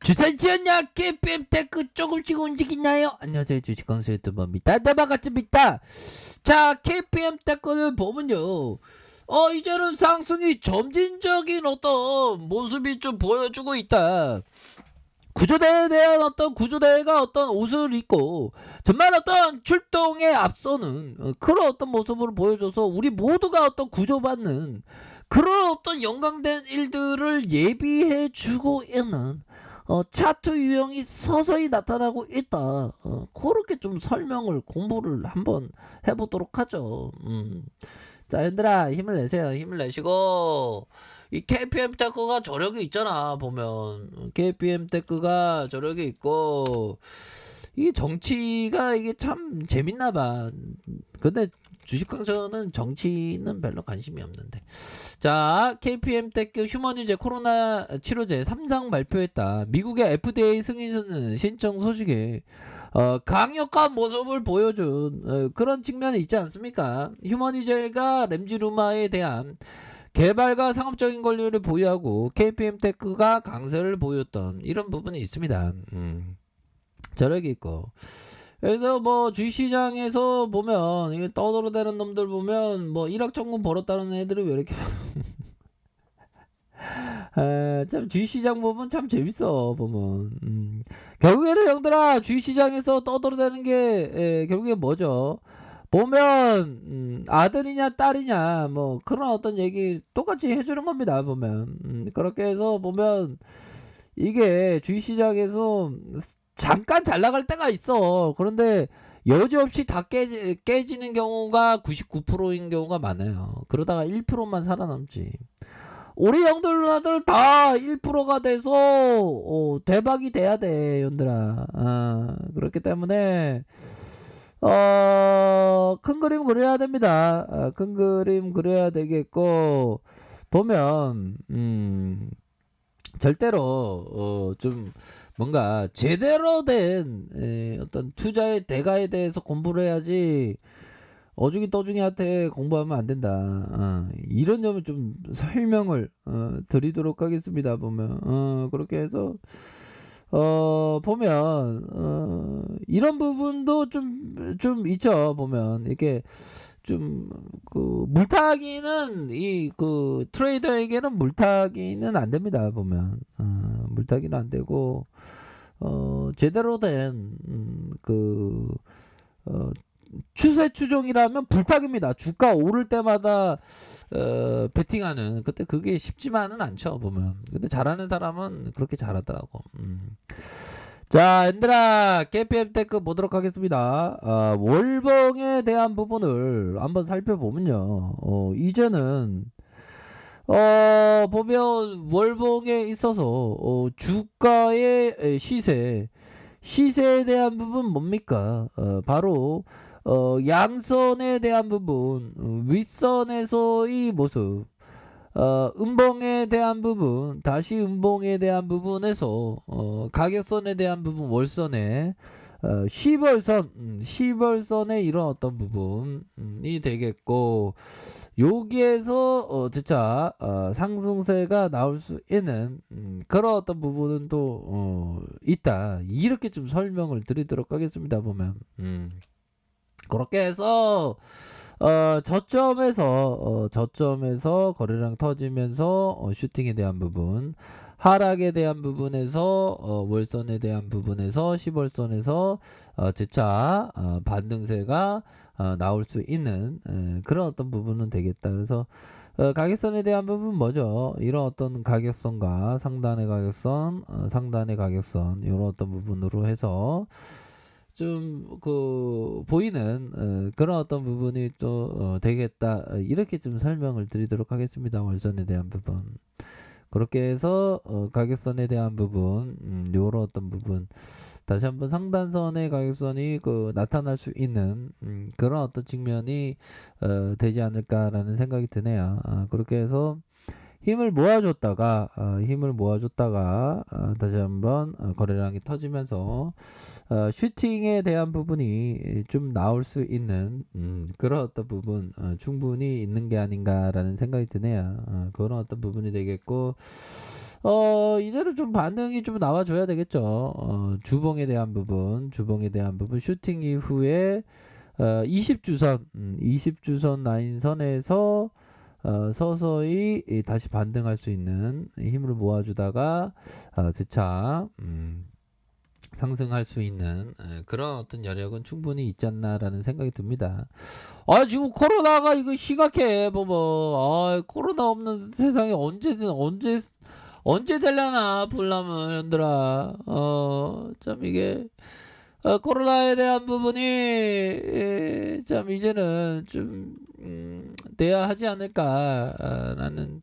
주사 지었냐? KPM 테크 조금씩 움직이나요? 안녕하세요, 주식건설 유튜버입니다. 네, 반갑습니다. 자, KPM 테크를 보면요, 이제는 상승이 점진적인 어떤 모습이 좀 보여주고 있다. 구조대에 대한 어떤 구조대가 어떤 옷을 입고 정말 어떤 출동에 앞서는 그런 어떤 모습을 보여줘서 우리 모두가 어떤 구조받는 그런 어떤 연관된 일들을 예비해주고 있는 차트 유형이 서서히 나타나고 있다. 그렇게 좀 설명을 공부를 한번 해보도록 하죠. 자, 얘들아, 힘을 내세요. 힘을 내시고, 이 KPM 테크가 저력이 있잖아, 보면. KPM 테크가 저력이 있고, 이 정치가 이게 참 재밌나 봐. 근데 주식강전은 정치는 별로 관심이 없는데. 자, KPM 테크 휴머니제 코로나 치료제 3상 발표했다. 미국의 FDA 승인 신청 소식에 강력한 모습을 보여준 그런 측면이 있지 않습니까? 휴머니제가 램지루마에 대한 개발과 상업적인 권리를 보유하고 KPM 테크가 강세를 보였던 이런 부분이 있습니다. 저력이 있고. 그래서 뭐 주식시장에서 보면 이게 떠들어대는 놈들 보면 뭐 1억 천금 벌었다는 애들이 왜 이렇게 참 주식시장 보면 참 재밌어 보면. 결국에는 형들아 주식시장에서 떠들어대는 게 결국에 뭐죠? 보면 아들이냐 딸이냐 뭐 그런 어떤 얘기 똑같이 해주는 겁니다. 보면 그렇게 해서 보면 이게 주식시장에서 잠깐 잘 나갈 때가 있어. 그런데 여지없이 다 깨지는 경우가 99%인 경우가 많아요. 그러다가 1%만 살아남지. 우리 형들 누나들 다 1%가 돼서 대박이 돼야 돼, 형들아. 그렇기 때문에 큰 그림 그려야 됩니다. 큰 그림 그려야 되겠고 보면 절대로 좀 뭔가 제대로 된 어떤 투자의 대가에 대해서 공부를 해야지 어중이 떠중이한테 공부하면 안 된다. 이런 점을 좀 설명을 드리도록 하겠습니다. 보면 그렇게 해서 보면 이런 부분도 좀 있죠. 보면 이게 좀 그 물타기는 이 그 트레이더에게는 물타기는 안 됩니다. 보면 물타기는 안 되고 제대로 된그 추세 추종이라면 불타기입니다. 주가 오를 때마다 베팅하는 그때 그게 쉽지만은 않죠. 보면 근데 잘하는 사람은 그렇게 잘하더라고. 자, 얘들아 KPM 테크 보도록 하겠습니다. 월봉에 대한 부분을 한번 살펴보면요. 이제는 보면 월봉에 있어서 주가의 시세에 대한 부분 뭡니까? 바로 양선에 대한 부분, 윗선에서의 모습, 음봉에 대한 부분, 다시 음봉에 대한 부분에서 가격선에 대한 부분, 월선에 10월선의 이런 어떤 부분이 되겠고, 여기에서 진짜 상승세가 나올 수 있는 그런 어떤 부분은 또 있다. 이렇게 좀 설명을 드리도록 하겠습니다. 보면 그렇게 해서 저점에서 거래량 터지면서 슈팅에 대한 부분, 하락에 대한 부분에서 월선에 대한 부분에서 10월선에서 재차 반등세가 나올 수 있는 그런 어떤 부분은 되겠다. 그래서 가격선에 대한 부분 뭐죠? 이런 어떤 가격선과 상단의 가격선, 상단의 가격선 이런 어떤 부분으로 해서 좀 그 보이는 그런 어떤 부분이 또 되겠다. 이렇게 좀 설명을 드리도록 하겠습니다. 월선에 대한 부분. 그렇게 해서 가격선에 대한 부분, 요런 어떤 부분, 다시 한번 상단선의 가격선이 나타날 수 있는 그런 어떤 측면이 되지 않을까라는 생각이 드네요. 그렇게 해서 힘을 모아줬다가 다시 한번 거래량이 터지면서 슈팅에 대한 부분이 좀 나올 수 있는 그런 어떤 부분 충분히 있는 게 아닌가라는 생각이 드네요. 그런 어떤 부분이 되겠고 이제는 좀 반등이 좀 나와줘야 되겠죠. 주봉에 대한 부분, 슈팅 이후에 20주선, 20주선 라인선에서 서서히 다시 반등할 수 있는 힘을 모아주다가 재차 상승할 수 있는 그런 어떤 여력은 충분히 있지 않나라는 생각이 듭니다. 지금 코로나가 이거 심각해. 코로나 없는 세상에 언제 되려나 볼라면 현들아. 참 이게 코로나에 대한 부분이 참 이제는 좀 돼야 하지 않을까라는,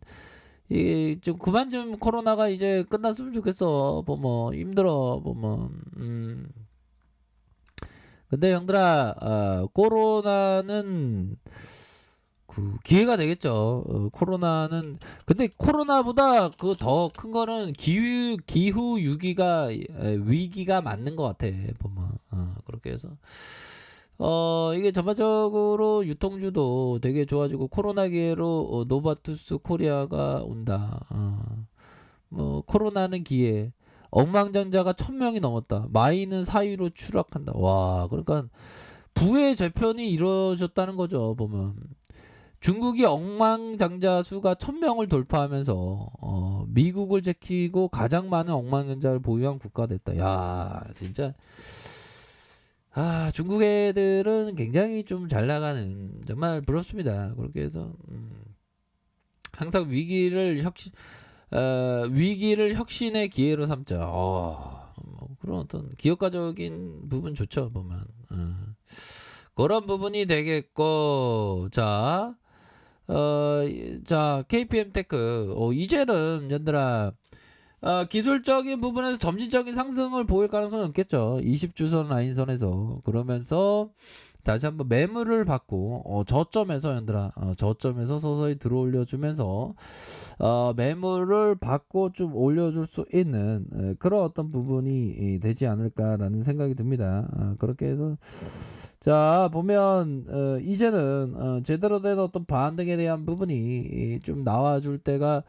좀 그만 좀 코로나가 이제 끝났으면 좋겠어. 힘들어. 근데 형들아, 코로나는 그 기회가 되겠죠. 코로나는, 근데 코로나보다 그 더 큰 거는 기후 위기가 위기가 맞는 것 같아. 그렇게 해서 이게 전반적으로 유통주도 되게 좋아지고, 코로나 기회로 노바투스 코리아가 온다. 코로나는 기회. 억만장자가 1000명이 넘었다. 마이는 4위로 추락한다. 와, 그러니까 부의 재편이 이루어졌다는 거죠. 중국이 억만장자 수가 1000명을 돌파하면서 미국을 제치고 가장 많은 억만장자를 보유한 국가가 됐다. 야, 진짜. 중국 애들은 굉장히 좀 잘 나가는, 정말 부럽습니다. 그렇게 해서 항상 위기를 혁신의 기회로 삼자. 그런 어떤 기업가적인 부분 좋죠. 그런 부분이 되겠고, 자, KPM 테크. 이제는 얘들아, 기술적인 부분에서 점진적인 상승을 보일 가능성이 있겠죠. 20주선 라인선에서. 그러면서 다시 한번 매물을 받고 저점에서 얘들아, 저점에서 서서히 들어올려 주면서 매물을 받고 좀 올려줄 수 있는 그런 어떤 부분이 되지 않을까라는 생각이 듭니다. 그렇게 해서 자 보면 이제는 제대로 된 어떤 반등에 대한 부분이 좀 나와줄 때가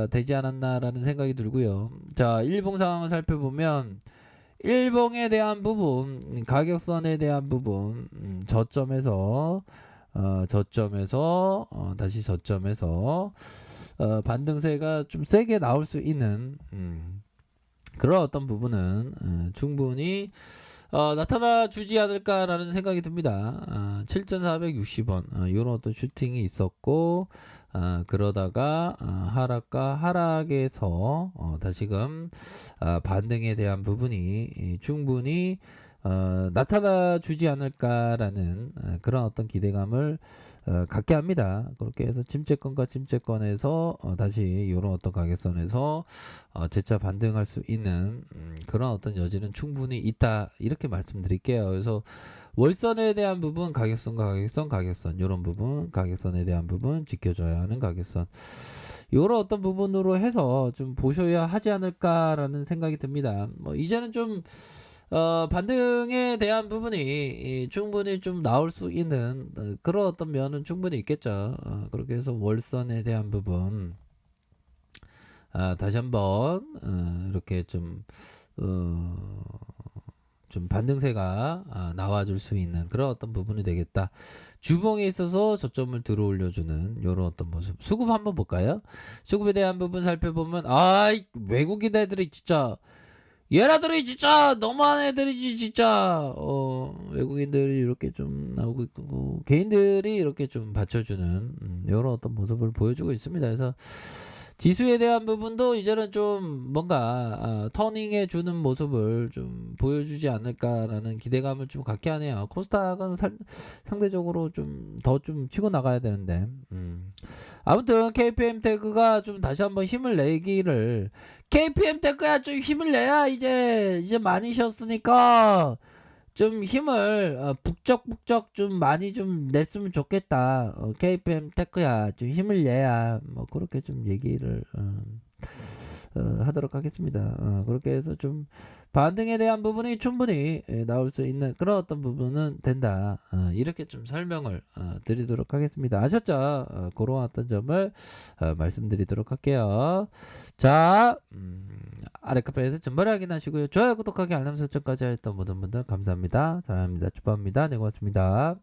되지 않았나라는 생각이 들고요. 자, 일봉 상황을 살펴보면 일봉에 대한 부분, 가격선에 대한 부분, 저점에서 다시 저점에서 반등세가 좀 세게 나올 수 있는 그런 어떤 부분은 충분히 나타나 주지 않을까라는 생각이 듭니다. 7,460원 이런 어떤 슈팅이 있었고, 그러다가 하락에서 다시금 반등에 대한 부분이 충분히 나타나 주지 않을까라는 그런 어떤 기대감을 갖게 합니다. 그렇게 해서 침체권과 침체권에서 다시 이런 어떤 가격선에서 재차 반등할 수 있는 그런 어떤 여지는 충분히 있다, 이렇게 말씀드릴게요. 그래서 월선에 대한 부분 가격선과 가격선 이런 부분, 가격선에 대한 부분 지켜줘야 하는 가격선, 이런 어떤 부분으로 해서 좀 보셔야 하지 않을까라는 생각이 듭니다. 이제는 좀 반등에 대한 부분이 충분히 좀 나올 수 있는 그런 어떤 면은 충분히 있겠죠. 그렇게 해서 월선에 대한 부분 다시 한번 이렇게 좀 반등세가 나와줄 수 있는 그런 어떤 부분이 되겠다. 주봉에 있어서 저점을 들어 올려주는 이런 어떤 모습. 수급 한번 볼까요? 수급에 대한 부분 살펴보면 외국인 애들이 진짜, 얘라들이 진짜 너무한 애들이지 진짜. 외국인들이 이렇게 좀 나오고 있고, 개인들이 이렇게 좀 받쳐주는 이런 어떤 모습을 보여주고 있습니다. 그래서 지수에 대한 부분도 이제는 좀 뭔가 터닝해 주는 모습을 좀 보여주지 않을까라는 기대감을 좀 갖게 하네요. 코스닥은 상대적으로 좀 더 좀 치고 나가야 되는데, 아무튼 KPM 테크가 좀 다시 한번 힘을 내기를, KPM 테크야 좀 힘을 내야 이제 많이 쉬었으니까 좀 힘을 북적북적 좀 많이 좀 냈으면 좋겠다. KPM 테크야 좀 힘을 내야, 그렇게 좀 얘기를 하도록 하겠습니다. 그렇게 해서 좀 반등에 대한 부분이 충분히 나올 수 있는 그런 어떤 부분은 된다. 이렇게 좀 설명을 드리도록 하겠습니다. 아셨죠? 그런 어떤 점을 말씀드리도록 할게요. 자, 아래 카페에서 정보를 확인하시고요. 좋아요, 구독하기, 알람 설정까지 했던 모든 분들 감사합니다. 사랑합니다. 축복합니다. 네, 고맙습니다.